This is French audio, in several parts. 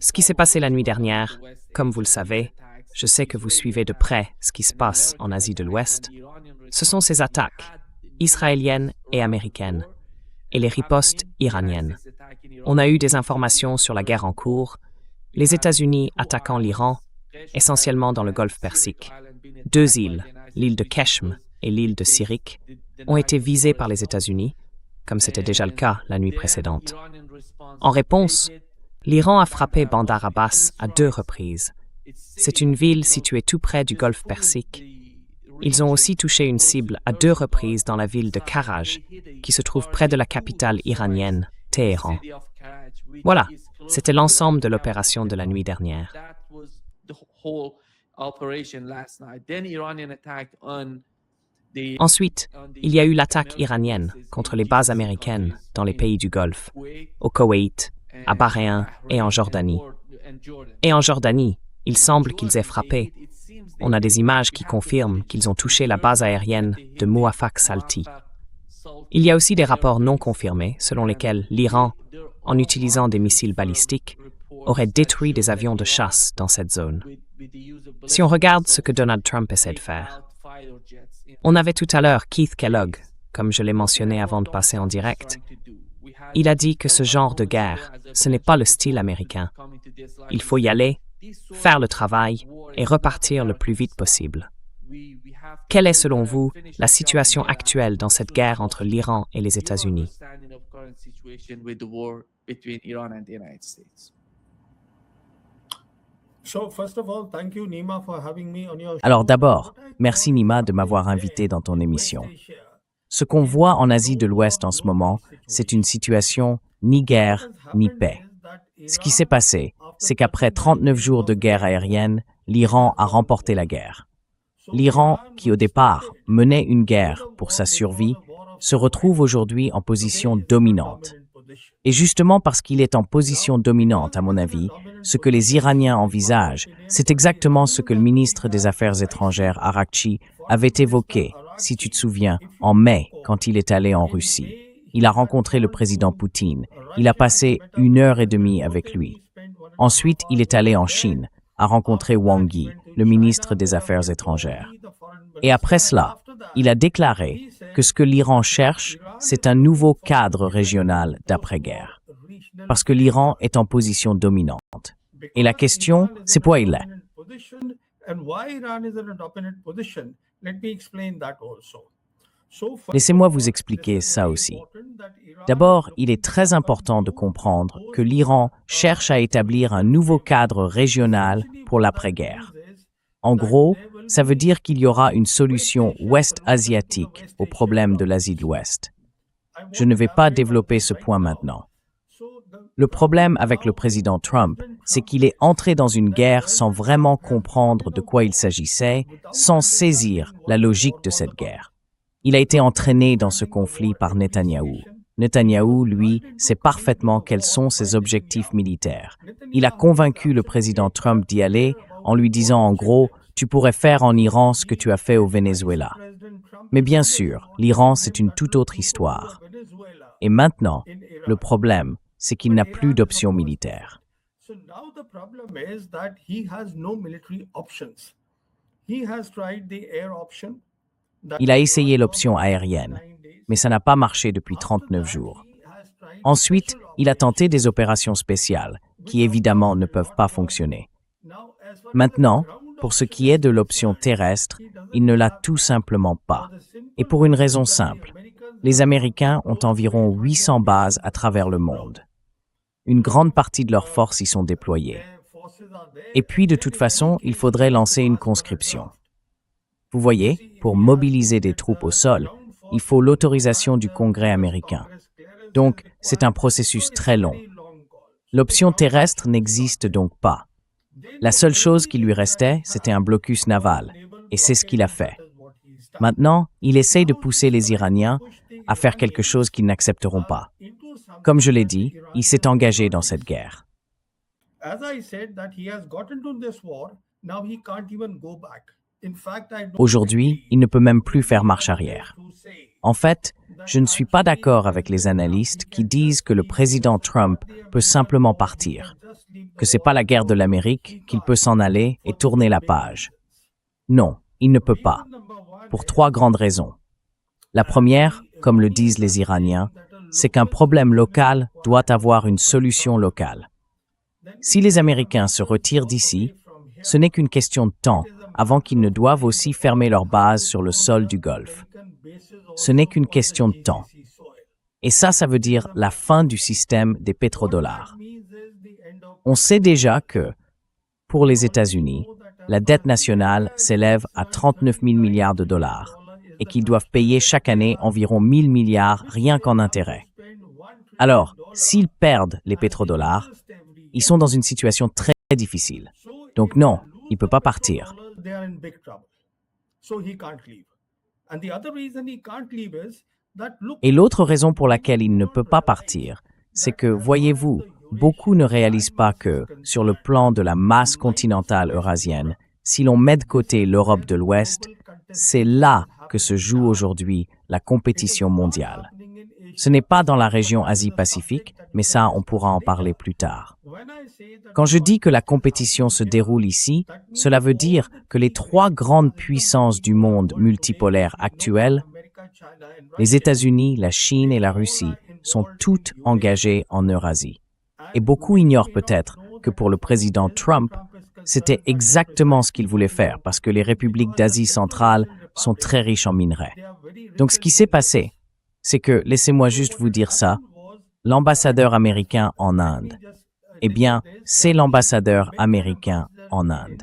Ce qui s'est passé la nuit dernière, comme vous le savez, je sais que vous suivez de près ce qui se passe en Asie de l'Ouest, ce sont ces attaques israéliennes et américaines et les ripostes iraniennes. On a eu des informations sur la guerre en cours, les États-Unis attaquant l'Iran, essentiellement dans le golfe Persique. 2 îles, l'île de Keshm et l'île de Sirik, ont été visées par les États-Unis, comme c'était déjà le cas la nuit précédente. En réponse, l'Iran a frappé Bandar Abbas à 2 reprises. C'est une ville située tout près du golfe Persique. Ils ont aussi touché une cible à 2 reprises dans la ville de Karaj, qui se trouve près de la capitale iranienne, Téhéran. Voilà, c'était l'ensemble de l'opération de la nuit dernière. Ensuite, il y a eu l'attaque iranienne contre les bases américaines dans les pays du Golfe, au Koweït, à Bahreïn et en Jordanie. Et en Jordanie, il semble qu'ils aient frappé. On a des images qui confirment qu'ils ont touché la base aérienne de Muwafaq Salti. Il y a aussi des rapports non confirmés selon lesquels l'Iran, en utilisant des missiles balistiques, aurait détruit des avions de chasse dans cette zone. Si on regarde ce que Donald Trump essaie de faire, on avait tout à l'heure Keith Kellogg, comme je l'ai mentionné avant de passer en direct. Il a dit que ce genre de guerre, ce n'est pas le style américain. Il faut y aller, faire le travail et repartir le plus vite possible. Quelle est, selon vous, la situation actuelle dans cette guerre entre l'Iran et les États-Unis? Alors d'abord, merci Nima de m'avoir invité dans ton émission. Ce qu'on voit en Asie de l'Ouest en ce moment, c'est une situation ni guerre ni paix. Ce qui s'est passé, c'est qu'après 39 jours de guerre aérienne, l'Iran a remporté la guerre. L'Iran, qui au départ menait une guerre pour sa survie, se retrouve aujourd'hui en position dominante. Et justement parce qu'il est en position dominante, à mon avis, ce que les Iraniens envisagent, c'est exactement ce que le ministre des Affaires étrangères, Araghchi, avait évoqué, si tu te souviens, en mai, quand il est allé en Russie. Il a rencontré le président Poutine. Il a passé 1h30 avec lui. Ensuite, il est allé en Chine, a rencontré Wang Yi, le ministre des Affaires étrangères. Et après cela, il a déclaré que ce que l'Iran cherche, c'est un nouveau cadre régional d'après-guerre. Parce que l'Iran est en position dominante. Et la question, c'est pourquoi il est. Laissez-moi vous expliquer ça aussi. D'abord, il est très important de comprendre que l'Iran cherche à établir un nouveau cadre régional pour l'après-guerre. En gros, ça veut dire qu'il y aura une solution ouest-asiatique au problème de l'Asie de l'Ouest. Je ne vais pas développer ce point maintenant. Le problème avec le président Trump, c'est qu'il est entré dans une guerre sans vraiment comprendre de quoi il s'agissait, sans saisir la logique de cette guerre. Il a été entraîné dans ce conflit par Netanyahou. Netanyahou, lui, sait parfaitement quels sont ses objectifs militaires. Il a convaincu le président Trump d'y aller en lui disant en gros « Tu pourrais faire en Iran ce que tu as fait au Venezuela ». Mais bien sûr, l'Iran, c'est une toute autre histoire. Et maintenant, le problème, c'est qu'il n'a plus d'option militaire. Il a essayé l'option aérienne, mais ça n'a pas marché depuis 39 jours. Ensuite, il a tenté des opérations spéciales, qui évidemment ne peuvent pas fonctionner. Maintenant, pour ce qui est de l'option terrestre, il ne l'a tout simplement pas. Et pour une raison simple, les Américains ont environ 800 bases à travers le monde. Une grande partie de leurs forces y sont déployées. Et puis, de toute façon, il faudrait lancer une conscription. Vous voyez, pour mobiliser des troupes au sol, il faut l'autorisation du Congrès américain. Donc, c'est un processus très long. L'option terrestre n'existe donc pas. La seule chose qui lui restait, c'était un blocus naval, et c'est ce qu'il a fait. Maintenant, il essaye de pousser les Iraniens à faire quelque chose qu'ils n'accepteront pas. Comme je l'ai dit, il s'est engagé dans cette guerre. Aujourd'hui, il ne peut même plus faire marche arrière. En fait, je ne suis pas d'accord avec les analystes qui disent que le président Trump peut simplement partir, que c'est pas la guerre de l'Amérique, qu'il peut s'en aller et tourner la page. Non, il ne peut pas, pour 3 grandes raisons. La première, comme le disent les Iraniens, c'est qu'un problème local doit avoir une solution locale. Si les Américains se retirent d'ici, ce n'est qu'une question de temps avant qu'ils ne doivent aussi fermer leur base sur le sol du Golfe. Ce n'est qu'une question de temps. Et ça veut dire la fin du système des pétrodollars. On sait déjà que, pour les États-Unis, la dette nationale s'élève à 39 000 milliards de dollars et qu'ils doivent payer chaque année environ 1 000 milliards rien qu'en intérêts. Alors, s'ils perdent les pétrodollars, ils sont dans une situation très difficile. Donc non, il ne peut pas partir. Et l'autre raison pour laquelle il ne peut pas partir, c'est que, voyez-vous, beaucoup ne réalisent pas que, sur le plan de la masse continentale eurasienne, si l'on met de côté l'Europe de l'Ouest, c'est là que se joue aujourd'hui la compétition mondiale. Ce n'est pas dans la région Asie-Pacifique, mais ça, on pourra en parler plus tard. Quand je dis que la compétition se déroule ici, cela veut dire que les 3 grandes puissances du monde multipolaire actuel, les États-Unis, la Chine et la Russie, sont toutes engagées en Eurasie. Et beaucoup ignorent peut-être que pour le président Trump, c'était exactement ce qu'il voulait faire parce que les républiques d'Asie centrale sont très riches en minerais. Donc ce qui s'est passé, c'est que, laissez-moi juste vous dire ça, l'ambassadeur américain en Inde, eh bien, c'est l'ambassadeur américain en Inde.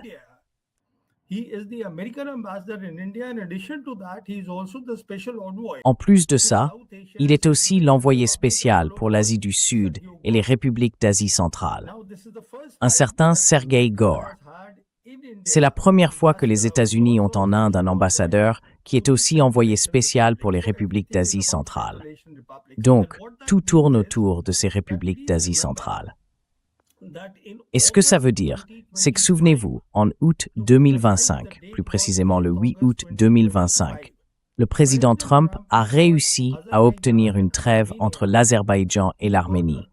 En plus de ça, il est aussi l'envoyé spécial pour l'Asie du Sud et les républiques d'Asie centrale, un certain Sergei Gore. C'est la première fois que les États-Unis ont en Inde un ambassadeur qui est aussi envoyé spécial pour les républiques d'Asie centrale. Donc, tout tourne autour de ces républiques d'Asie centrale. Et ce que ça veut dire, c'est que souvenez-vous, en août 2025, plus précisément le 8 août 2025, le président Trump a réussi à obtenir une trêve entre l'Azerbaïdjan et l'Arménie.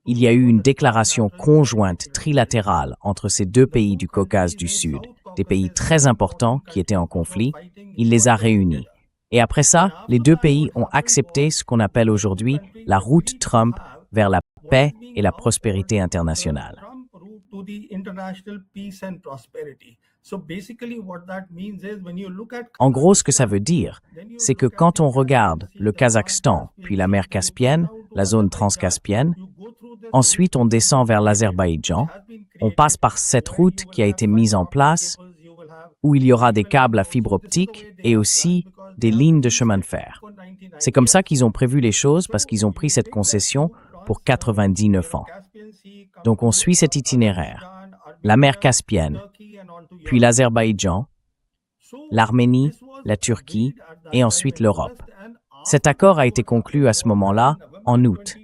Il y a eu une déclaration conjointe trilatérale entre ces 2 pays du Caucase du Sud, des pays très importants qui étaient en conflit. Il les a réunis. Et après ça, les 2 pays ont accepté ce qu'on appelle aujourd'hui la route Trump vers la paix et la prospérité internationale. En gros, ce que ça veut dire, c'est que quand on regarde le Kazakhstan, puis la mer Caspienne, la zone transcaspienne, ensuite on descend vers l'Azerbaïdjan, on passe par cette route qui a été mise en place, où il y aura des câbles à fibre optique et aussi des lignes de chemin de fer. C'est comme ça qu'ils ont prévu les choses parce qu'ils ont pris cette concession pour 99 ans. Donc on suit cet itinéraire. La mer Caspienne, puis l'Azerbaïdjan, l'Arménie, la Turquie et ensuite l'Europe. Cet accord a été conclu à ce moment-là, en août.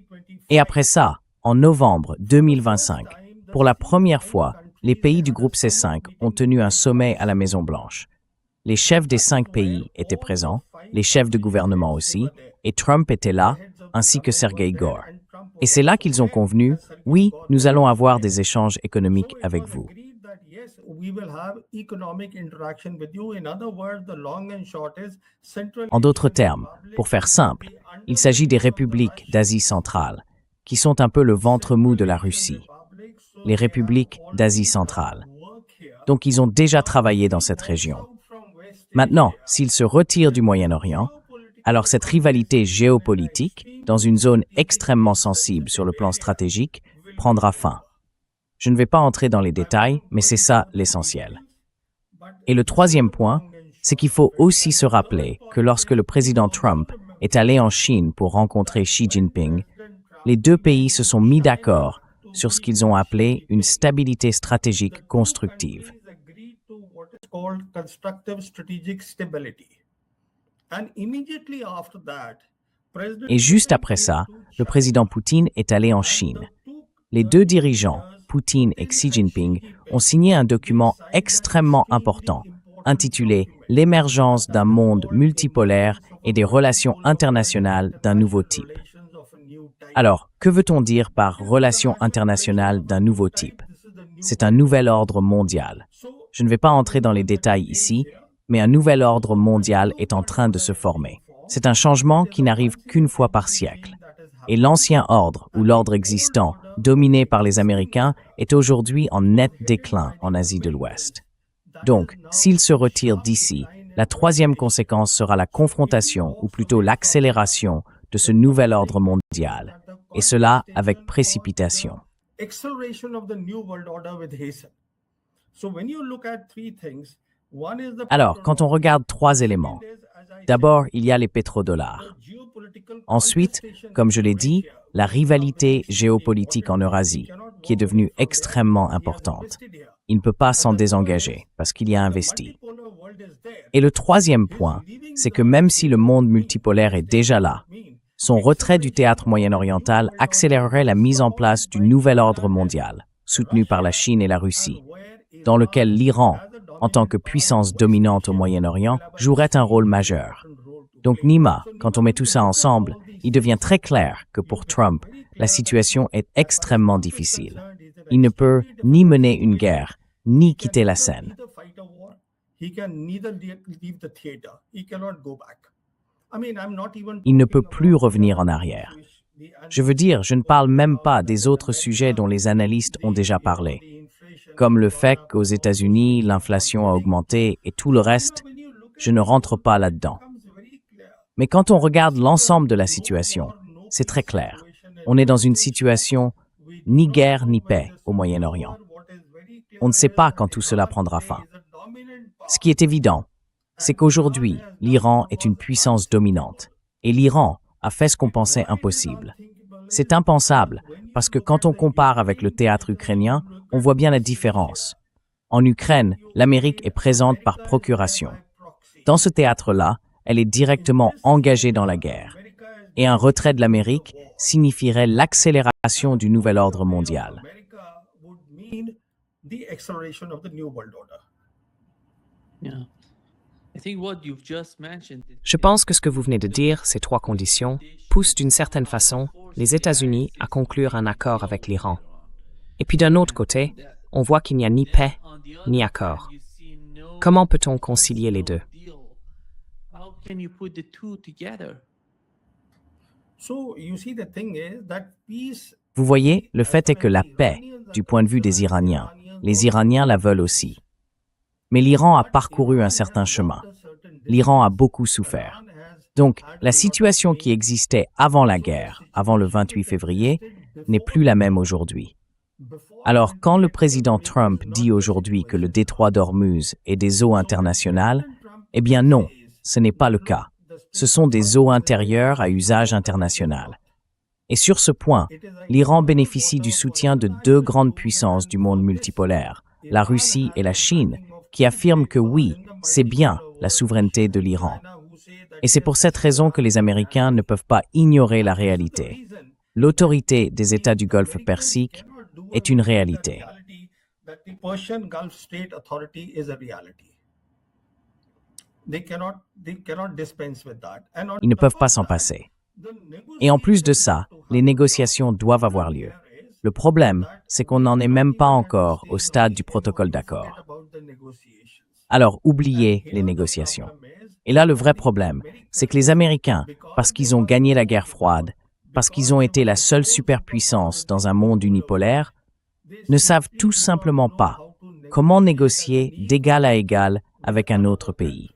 Et après ça, en novembre 2025, pour la première fois, les pays du groupe C5 ont tenu un sommet à la Maison-Blanche. Les chefs des 5 pays étaient présents, les chefs de gouvernement aussi, et Trump était là, ainsi que Sergei Gore. Et c'est là qu'ils ont convenu, oui, nous allons avoir des échanges économiques avec vous. En d'autres termes, pour faire simple, il s'agit des républiques d'Asie centrale, qui sont un peu le ventre mou de la Russie. Les républiques d'Asie centrale. Donc ils ont déjà travaillé dans cette région. Maintenant, s'ils se retirent du Moyen-Orient, alors cette rivalité géopolitique, dans une zone extrêmement sensible sur le plan stratégique, prendra fin. Je ne vais pas entrer dans les détails, mais c'est ça l'essentiel. Et le 3e point, c'est qu'il faut aussi se rappeler que lorsque le président Trump est allé en Chine pour rencontrer Xi Jinping, les 2 pays se sont mis d'accord sur ce qu'ils ont appelé une stabilité stratégique constructive. Et juste après ça, le président Poutine est allé en Chine. Les 2 dirigeants, Poutine et Xi Jinping, ont signé un document extrêmement important intitulé « L'émergence d'un monde multipolaire et des relations internationales d'un nouveau type ». Alors, que veut-on dire par « relations internationales d'un nouveau type » ? C'est un nouvel ordre mondial. Je ne vais pas entrer dans les détails ici, mais un nouvel ordre mondial est en train de se former. C'est un changement qui n'arrive qu'une fois par siècle. Et l'ancien ordre, ou l'ordre existant, dominé par les Américains, est aujourd'hui en net déclin en Asie de l'Ouest. Donc, s'il se retire d'ici, la troisième conséquence sera la confrontation, ou plutôt l'accélération, de ce nouvel ordre mondial, et cela avec précipitation. Alors, quand on regarde trois éléments, d'abord, il y a les pétrodollars. Ensuite, comme je l'ai dit, la rivalité géopolitique en Eurasie, qui est devenue extrêmement importante. Il ne peut pas s'en désengager, parce qu'il y a investi. Et le troisième point, c'est que même si le monde multipolaire est déjà là, son retrait du théâtre moyen-oriental accélérerait la mise en place du nouvel ordre mondial, soutenu par la Chine et la Russie, dans lequel l'Iran, en tant que puissance dominante au Moyen-Orient, jouerait un rôle majeur. Donc Nima, quand on met tout ça ensemble, il devient très clair que pour Trump, la situation est extrêmement difficile. Il ne peut ni mener une guerre, ni quitter la scène. Il ne peut plus revenir en arrière. Je veux dire, je ne parle même pas des autres sujets dont les analystes ont déjà parlé, comme le fait qu'aux États-Unis, l'inflation a augmenté et tout le reste, je ne rentre pas là-dedans. Mais quand on regarde l'ensemble de la situation, c'est très clair. On est dans une situation ni guerre ni paix au Moyen-Orient. On ne sait pas quand tout cela prendra fin. Ce qui est évident, c'est qu'aujourd'hui, l'Iran est une puissance dominante. Et l'Iran a fait ce qu'on pensait impossible. C'est impensable, parce que quand on compare avec le théâtre ukrainien, on voit bien la différence. En Ukraine, l'Amérique est présente par procuration. Dans ce théâtre-là, elle est directement engagée dans la guerre. Et un retrait de l'Amérique signifierait l'accélération du nouvel ordre mondial. Je pense que ce que vous venez de dire, ces trois conditions, poussent d'une certaine façon les États-Unis à conclure un accord avec l'Iran. Et puis d'un autre côté, on voit qu'il n'y a ni paix, ni accord. Comment peut-on concilier les deux? Vous voyez, le fait est que la paix, du point de vue des Iraniens, les Iraniens la veulent aussi. Mais l'Iran a parcouru un certain chemin. L'Iran a beaucoup souffert. Donc, la situation qui existait avant la guerre, avant le 28 février, n'est plus la même aujourd'hui. Alors, quand le président Trump dit aujourd'hui que le détroit d'Ormuz est des eaux internationales, eh bien non, ce n'est pas le cas. Ce sont des eaux intérieures à usage international. Et sur ce point, l'Iran bénéficie du soutien de deux grandes puissances du monde multipolaire, la Russie et la Chine, qui affirment que oui, c'est bien la souveraineté de l'Iran. Et c'est pour cette raison que les Américains ne peuvent pas ignorer la réalité. L'autorité des États du Golfe Persique est une réalité. Ils ne peuvent pas s'en passer. Et en plus de ça, les négociations doivent avoir lieu. Le problème, c'est qu'on n'en est même pas encore au stade du protocole d'accord. Alors, oubliez les négociations. Et là, le vrai problème, c'est que les Américains, parce qu'ils ont gagné la guerre froide, parce qu'ils ont été la seule superpuissance dans un monde unipolaire, ne savent tout simplement pas comment négocier d'égal à égal avec un autre pays.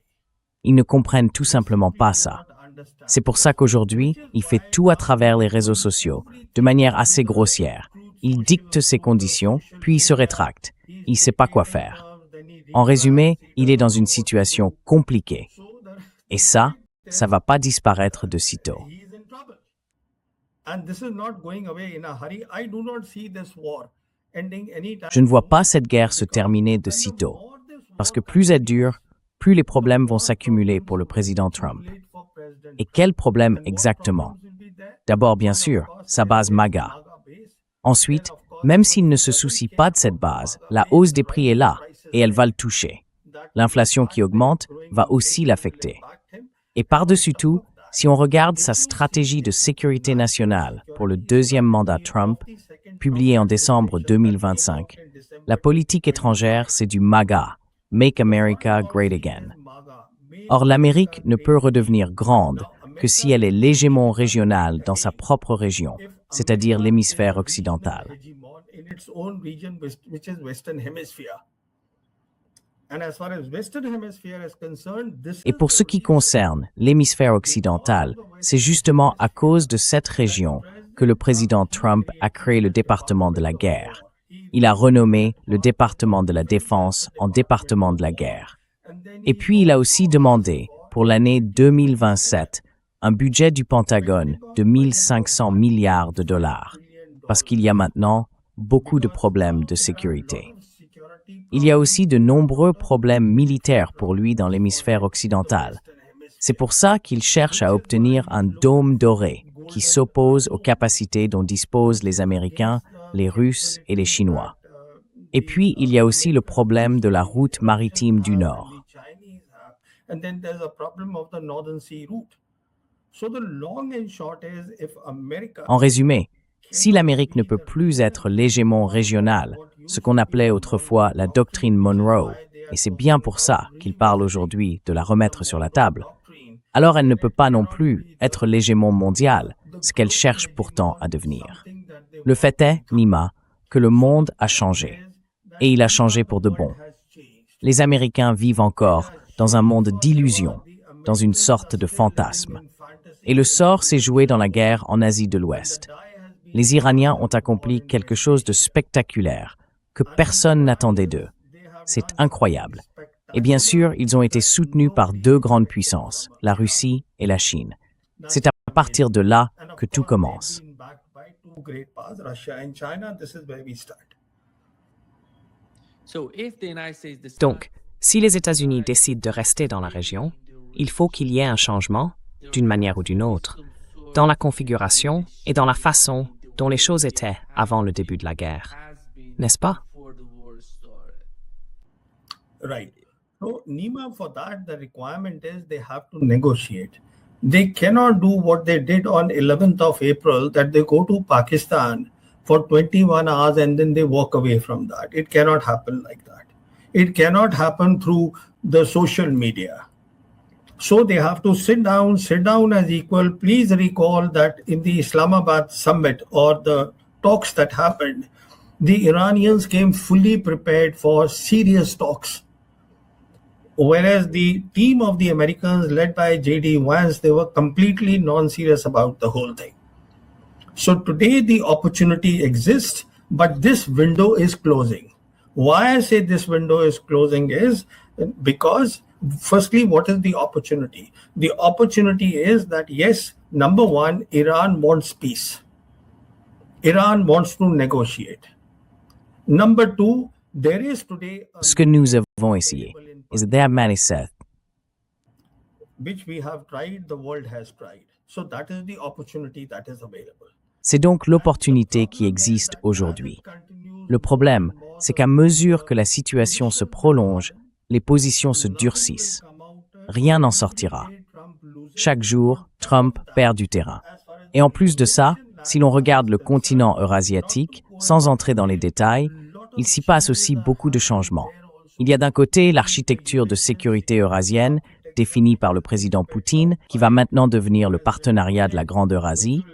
Ils ne comprennent tout simplement pas ça. C'est pour ça qu'aujourd'hui, il fait tout à travers les réseaux sociaux, de manière assez grossière. Il dicte ses conditions, puis il se rétracte. Il ne sait pas quoi faire. En résumé, il est dans une situation compliquée. Et ça ne va pas disparaître de sitôt. Je ne vois pas cette guerre se terminer de sitôt. Parce que plus elle dure, plus les problèmes vont s'accumuler pour le président Trump. Et quels problèmes exactement? D'abord, bien sûr, sa base MAGA. Ensuite, même s'il ne se soucie pas de cette base, la hausse des prix est là et elle va le toucher. L'inflation qui augmente va aussi l'affecter. Et par-dessus tout, si on regarde sa stratégie de sécurité nationale pour le deuxième mandat Trump, publié en décembre 2025, la politique étrangère, c'est du MAGA, Make America Great Again. Or, l'Amérique ne peut redevenir grande que si elle est l'hégémon régional dans sa propre région, c'est-à-dire l'hémisphère occidental. Et pour ce qui concerne l'hémisphère occidental, c'est justement à cause de cette région que le président Trump a créé le département de la guerre. Il a renommé le département de la défense en département de la guerre. Et puis il a aussi demandé, pour l'année 2027, un budget du Pentagone de 1 500 milliards de dollars, parce qu'il y a maintenant beaucoup de problèmes de sécurité. Il y a aussi de nombreux problèmes militaires pour lui dans l'hémisphère occidental. C'est pour ça qu'il cherche à obtenir un dôme doré qui s'oppose aux capacités dont disposent les Américains, les Russes et les Chinois. Et puis, il y a aussi le problème de la route maritime du Nord. En résumé, si l'Amérique ne peut plus être l'hégémon régional, ce qu'on appelait autrefois la doctrine Monroe, et c'est bien pour ça qu'il parle aujourd'hui de la remettre sur la table, alors elle ne peut pas non plus être l'hégémon mondial, ce qu'elle cherche pourtant à devenir. Le fait est, Nima, que le monde a changé, et il a changé pour de bon. Les Américains vivent encore dans un monde d'illusions, dans une sorte de fantasme. Et le sort s'est joué dans la guerre en Asie de l'Ouest. Les Iraniens ont accompli quelque chose de spectaculaire, que personne n'attendait d'eux. C'est incroyable. Et bien sûr, ils ont été soutenus par deux grandes puissances, la Russie et la Chine. C'est à partir de là que tout commence. Donc, si les États-Unis décident de rester dans la région, il faut qu'il y ait un changement, d'une manière ou d'une autre, dans la configuration et dans la façon dont les choses étaient avant le début de la guerre. N'est-ce pas? Right. So, Nima, for that, the requirement is they have to negotiate. They cannot do what they did on 11th of April, that they go to Pakistan for 21 hours and then they walk away from that. It cannot happen like that. It cannot happen through the social media. So they have to sit down as equal. Please recall that in the Islamabad summit or the talks that happened, the Iranians came fully prepared for serious talks. Whereas the team of the Americans led by J.D. Vance, they were completely non-serious about the whole thing. So today the opportunity exists, but this window is closing. Why I say this window is closing is because, firstly, what is the opportunity? The opportunity is that, yes, number one, Iran wants peace. Iran wants to negotiate. Number two, there is today... Ce que nous avons essayé, is their manifest. Which we have tried, the world has tried. So that is the opportunity that is available. C'est donc l'opportunité qui existe aujourd'hui. Le problème, c'est qu'à mesure que la situation se prolonge, les positions se durcissent. Rien n'en sortira. Chaque jour, Trump perd du terrain. Et en plus de ça, si l'on regarde le continent eurasiatique, sans entrer dans les détails, il s'y passe aussi beaucoup de changements. Il y a d'un côté l'architecture de sécurité eurasienne, définie par le président Poutine, qui va maintenant devenir le partenariat de la Grande Eurasie,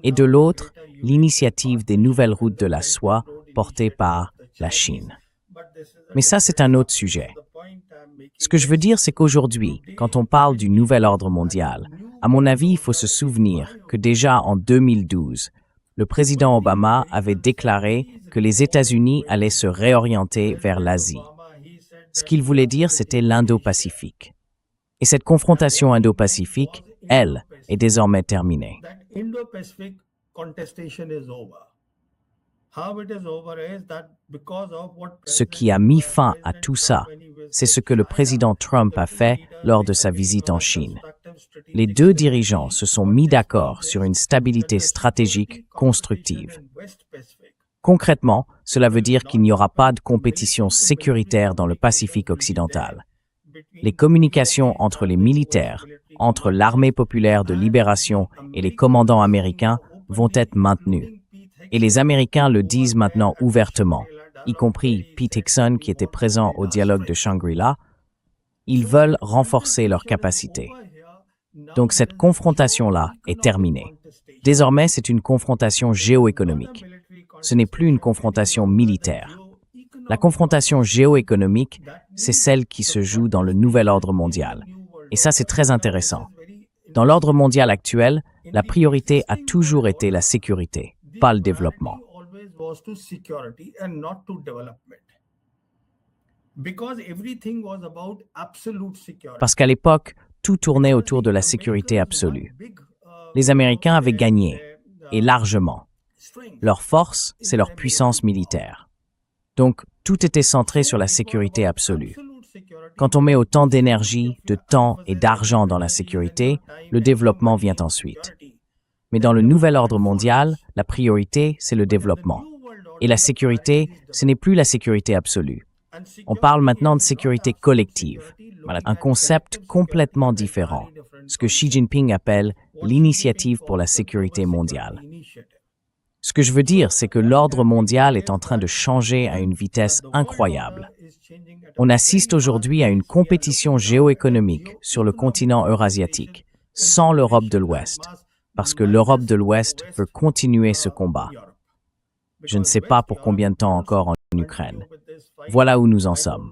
et de l'autre, l'initiative des nouvelles routes de la soie portée par la Chine. Mais ça, c'est un autre sujet. Ce que je veux dire, c'est qu'aujourd'hui, quand on parle du nouvel ordre mondial, à mon avis, il faut se souvenir que déjà en 2012, le président Obama avait déclaré que les États-Unis allaient se réorienter vers l'Asie. Ce qu'il voulait dire, c'était l'Indo-Pacifique. Et cette confrontation Indo-Pacifique, elle, est désormais terminée. Ce qui a mis fin à tout ça, c'est ce que le président Trump a fait lors de sa visite en Chine. Les deux dirigeants se sont mis d'accord sur une stabilité stratégique constructive. Concrètement, cela veut dire qu'il n'y aura pas de compétition sécuritaire dans le Pacifique occidental. Les communications entre les militaires, entre l'armée populaire de libération et les commandants américains vont être maintenues. Et les Américains le disent maintenant ouvertement, y compris Pete Hixon qui était présent au dialogue de Shangri-La. Ils veulent renforcer leurs capacités. Donc cette confrontation-là est terminée. Désormais, c'est une confrontation géoéconomique. Ce n'est plus une confrontation militaire. La confrontation géoéconomique, c'est celle qui se joue dans le nouvel ordre mondial. Et ça, c'est très intéressant. Dans l'ordre mondial actuel, la priorité a toujours été la sécurité, pas le développement. Parce qu'à l'époque, tout tournait autour de la sécurité absolue. Les Américains avaient gagné, et largement. Leur force, c'est leur puissance militaire. Donc, tout était centré sur la sécurité absolue. Quand on met autant d'énergie, de temps et d'argent dans la sécurité, le développement vient ensuite. Mais dans le nouvel ordre mondial, la priorité, c'est le développement. Et la sécurité, ce n'est plus la sécurité absolue. On parle maintenant de sécurité collective, un concept complètement différent, ce que Xi Jinping appelle l'initiative pour la sécurité mondiale. Ce que je veux dire, c'est que l'ordre mondial est en train de changer à une vitesse incroyable. On assiste aujourd'hui à une compétition géoéconomique sur le continent eurasiatique, sans l'Europe de l'Ouest, parce que l'Europe de l'Ouest veut continuer ce combat. Je ne sais pas pour combien de temps encore en Ukraine. Voilà où nous en sommes.